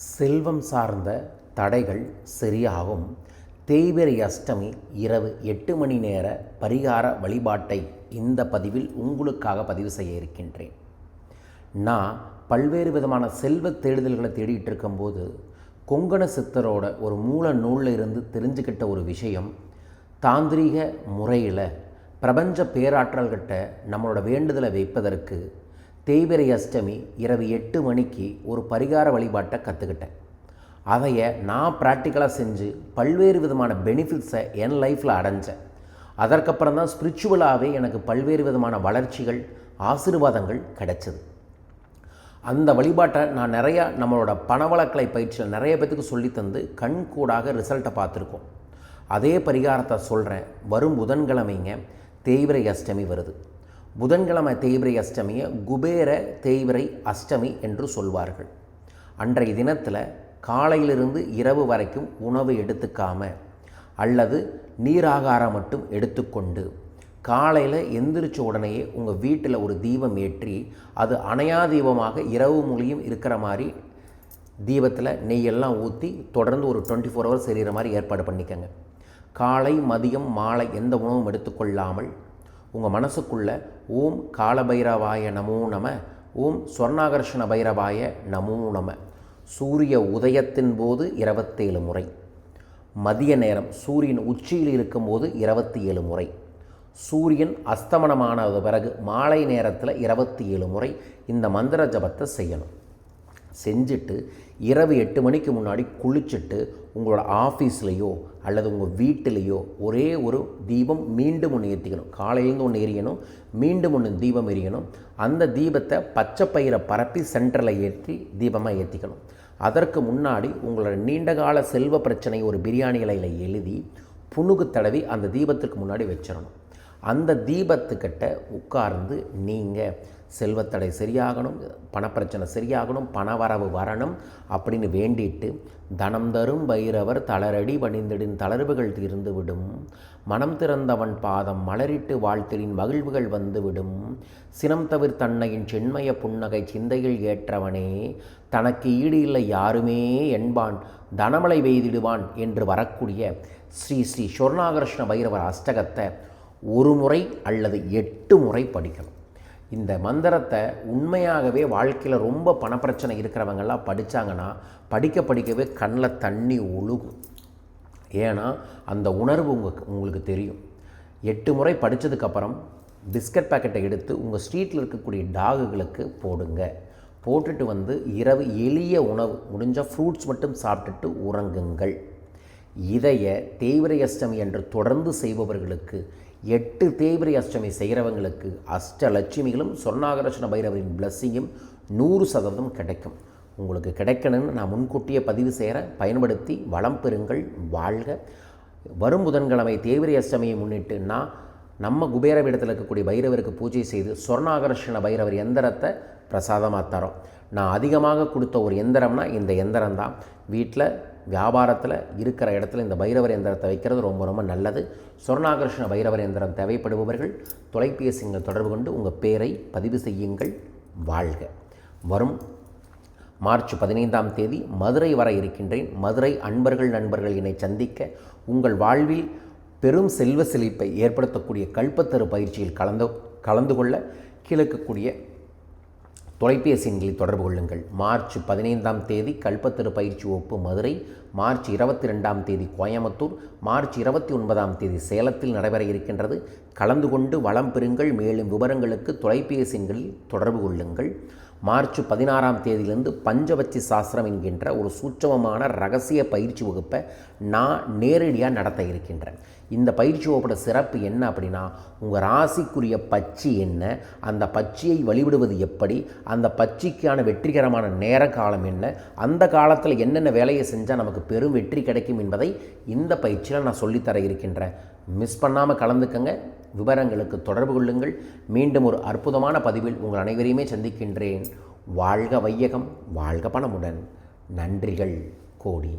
செல்வம் சார்ந்த தடைகள் சரியாகும். தேய்பிறை அஷ்டமி இரவு 8 மணி நேர பரிகார வழிபாட்டை இந்த பதிவில் உங்களுக்காக பதிவு செய்ய இருக்கின்றேன். நான் பல்வேறு விதமான செல்வ தேடுதல்களை தேடிட்டு இருக்கும்போது கொங்கண சித்தரோட ஒரு மூல நூலில் இருந்து தெரிஞ்சுக்கிட்ட ஒரு விஷயம், தாந்திரீக முறையில் பிரபஞ்ச பேராற்றல்கிட்ட நம்மளோட வேண்டுதலை வைப்பதற்கு தேய்பிறை அஷ்டமி இரவு 8 மணிக்கு ஒரு பரிகார வழிபாட்டை கற்றுக்கிட்டேன். அதையை நான் ப்ராக்டிக்கலாக செஞ்சு பல்வேறு விதமான பெனிஃபிட்ஸை என் லைஃப்பில் அடைஞ்சேன். அதற்கப்புறம் தான் ஸ்பிரிச்சுவலாகவே எனக்கு பல்வேறு விதமான வளர்ச்சிகள், ஆசீர்வாதங்கள் கிடைச்சது. அந்த வழிபாட்டை நான் நிறையா நம்மளோட பணவளக்கலை பயிற்சியில் நிறைய பேத்துக்கு சொல்லித்தந்து கண்கூடாக ரிசல்ட்டை பார்த்துருக்கோம். அதே பரிகாரத்தை சொல்கிறேன். வரும் புதன்கிழமைங்க தேய்பிறை அஷ்டமி வருது. புதன்கிழமை தேய்பிறை அஷ்டமியை குபேர தேய்பிறை அஷ்டமி என்று சொல்வார்கள். அன்றைய தினத்தில் காலையிலிருந்து இரவு வரைக்கும் உணவு எடுத்துக்காம அல்லது நீராகாரம் மட்டும் எடுத்துக்கொண்டு காலையில் எந்திரிச்ச உடனேயே உங்கள் வீட்டில் ஒரு தீபம் ஏற்றி, அது அணையா தீபமாக இரவு மொழியும் இருக்கிற மாதிரி தீபத்தில் நெய்யெல்லாம் ஊற்றி தொடர்ந்து ஒரு 24 ஹவர்ஸ் எரிகிற மாதிரி ஏற்பாடு பண்ணிக்கங்க. காலை மதியம் மாலை எந்த உணவும் எடுத்துக்கொள்ளாமல் உங்கள் மனசுக்குள்ளே ஓம் காலபைரவாய நமோ நம, ஓம் சொர்ணாகர்ஷண பைரவாய நமோ நம, சூரிய உதயத்தின் போது 27 முறை, மதிய நேரம் சூரியன் உச்சியில் இருக்கும்போது 27 முறை, சூரியன் அஸ்தமனமான பிறகு மாலை நேரத்தில் 27 முறை இந்த மந்திர ஜபத்தை செய்யணும். செஞ்சுட்டு இரவு 8 மணிக்கு முன்னாடி குளிச்சுட்டு உங்களோட ஆஃபீஸ்லேயோ அல்லது உங்கள் வீட்டிலேயோ ஒரே ஒரு தீபம் மீண்டும் ஒன்று ஏற்றிக்கணும். காலையிலேருந்து ஒன்று எரியணும், மீண்டும் ஒன்று தீபம் எரியணும். அந்த தீபத்தை பச்சை பயிரை பரப்பி சென்டரில் ஏற்றி தீபமாக ஏற்றிக்கணும். அதற்கு முன்னாடி உங்களோட நீண்டகால செல்வ பிரச்சனை ஒரு பிரியாணி இலையில் எழுதி புணுகு தடவி அந்த தீபத்துக்கு முன்னாடி வச்சிடணும். அந்த தீபத்துக்கிட்ட உட்கார்ந்து நீங்கள் செல்வத்தடை சரியாகணும், பணப்பிரச்சனை சரியாகணும், பணவரவு வரணும் அப்படின்னு வேண்டிட்டு, தனம் தரும் பைரவர் தளரடி பணிந்திடின் தளர்வுகள் தீர்ந்துவிடும், மனம் திறந்தவன் பாதம் மலரிட்டு வாழ்த்திலின் மகிழ்வுகள் வந்துவிடும், சினம் தவிர் தன்னையின் சென்மய புன்னகை சிந்தையில் ஏற்றவனே, தனக்கு ஈடு இல்லை யாருமே என்பான், தனமலை வெய்திடுவான் என்று வரக்கூடிய ஸ்ரீ ஸ்ரீ சொர்ணாகர்ஷ்ண பைரவர் அஷ்டகத்தை ஒரு முறை அல்லது 8 முறை படிக்கணும். இந்த மந்திரத்தை உண்மையாகவே வாழ்க்கையில் ரொம்ப பணப்பிரச்சனை இருக்கிறவங்கெல்லாம் படித்தாங்கன்னா படிக்கவே கண்ணில் தண்ணி ஒழுகும். ஏன்னா அந்த உணர்வு உங்களுக்கு தெரியும். 8 முறை படித்ததுக்கப்புறம் பிஸ்கட் பேக்கெட்டை எடுத்து உங்கள் ஸ்ட்ரீட்டில் இருக்கக்கூடிய டாகுகளுக்கு போடுங்க. போட்டுட்டு வந்து இரவு எளிய உணவு, முடிஞ்சால் ஃப்ரூட்ஸ் மட்டும் சாப்பிட்டுட்டு உறங்குங்கள். இதைய தேய்பிறை அஷ்டமி என்று தொடர்ந்து செய்பவர்களுக்கு, 8 தேய்பிறை அஷ்டமி செய்கிறவங்களுக்கு அஷ்டலட்சுமிகளும் சொர்ணாகர்ஷண பைரவரின் பிளஸ்ஸிங்கும் 100% கிடைக்கும். உங்களுக்கு கிடைக்கணும்னு நான் முன்கூட்டியே பதிவு செய்கிறேன். பயன்படுத்தி வளம் பெறுங்கள், வாழ்க. வரும் புதன்கிழமை தேய்பிறை அஷ்டமியை முன்னிட்டு நம்ம குபேர பீடத்தில் இருக்கக்கூடிய பைரவருக்கு பூஜை செய்து சொர்ணாகர்ஷண பைரவர் எந்திரத்தை பிரசாதமாக தரோம். நான் அதிகமாக கொடுத்த ஒரு எந்திரம்னா இந்த எந்திரம் தான். வீட்டில் வியாபாரத்தில் இருக்கிற இடத்துல இந்த பைரவர் எந்திரத்தை வைக்கிறது ரொம்ப நல்லது. சொர்ணாகர்ஷண பைரவர் எந்திரம் தேவைப்படுபவர்கள் தொலைபேசிகள் தொடர்பு கொண்டு உங்கள் பேரை பதிவு செய்யுங்கள், வாழ்க. வரும் மார்ச் 15ஆம் தேதி மதுரை வர இருக்கின்றேன். மதுரை நண்பர்கள் என்னை சந்திக்க, உங்கள் வாழ்வில் பெரும் செல்வ செழிப்பை ஏற்படுத்தக்கூடிய கல்பத்தரு பயிற்சியில் கலந்து கொள்ள கிழக்கக்கூடிய தொலைபேசி எண்களில் தொடர்பு கொள்ளுங்கள். மார்ச் 15ஆம் தேதி கல்பத்தரு பயிற்சி வகுப்பு மதுரை, மார்ச் 22ஆம் தேதி கோயம்புத்தூர், மார்ச் 29ஆம் தேதி சேலத்தில் நடைபெற இருக்கின்றது. கலந்து கொண்டு வளம் பெறுங்கள். மேலும் விவரங்களுக்கு தொலைபேசி எண்களில் தொடர்பு கொள்ளுங்கள். மார்ச் 16ஆம் தேதியிலிருந்து பஞ்சவச்சி சாஸ்திரம் என்கின்ற ஒரு சூட்சமமான ரகசிய பயிற்சி வகுப்பை நான் நேரடியாக நடத்த இருக்கின்றேன். இந்த பயிற்சி வகுப்போட சிறப்பு என்ன அப்படின்னா, உங்கள் ராசிக்குரிய பட்சி என்ன, அந்த பட்சியை வழிபடுவது எப்படி, அந்த பட்சிக்கான வெற்றிகரமான நேர காலம் என்ன, அந்த காலத்தில் என்னென்ன வேலையை செஞ்சால் நமக்கு பெரும் வெற்றி கிடைக்கும் என்பதை இந்த பயிற்சியில் நான் சொல்லித்தர இருக்கின்றேன். மிஸ் பண்ணாமல் கலந்துக்கங்க. விவரங்களுக்கு தொடர்பு கொள்ளுங்கள். மீண்டும் ஒரு அற்புதமான பதிவில் உங்கள் அனைவரையுமே சந்திக்கின்றேன். வாழ்க வையகம், வாழ்க பணமுடன். நன்றிகள் கோடி.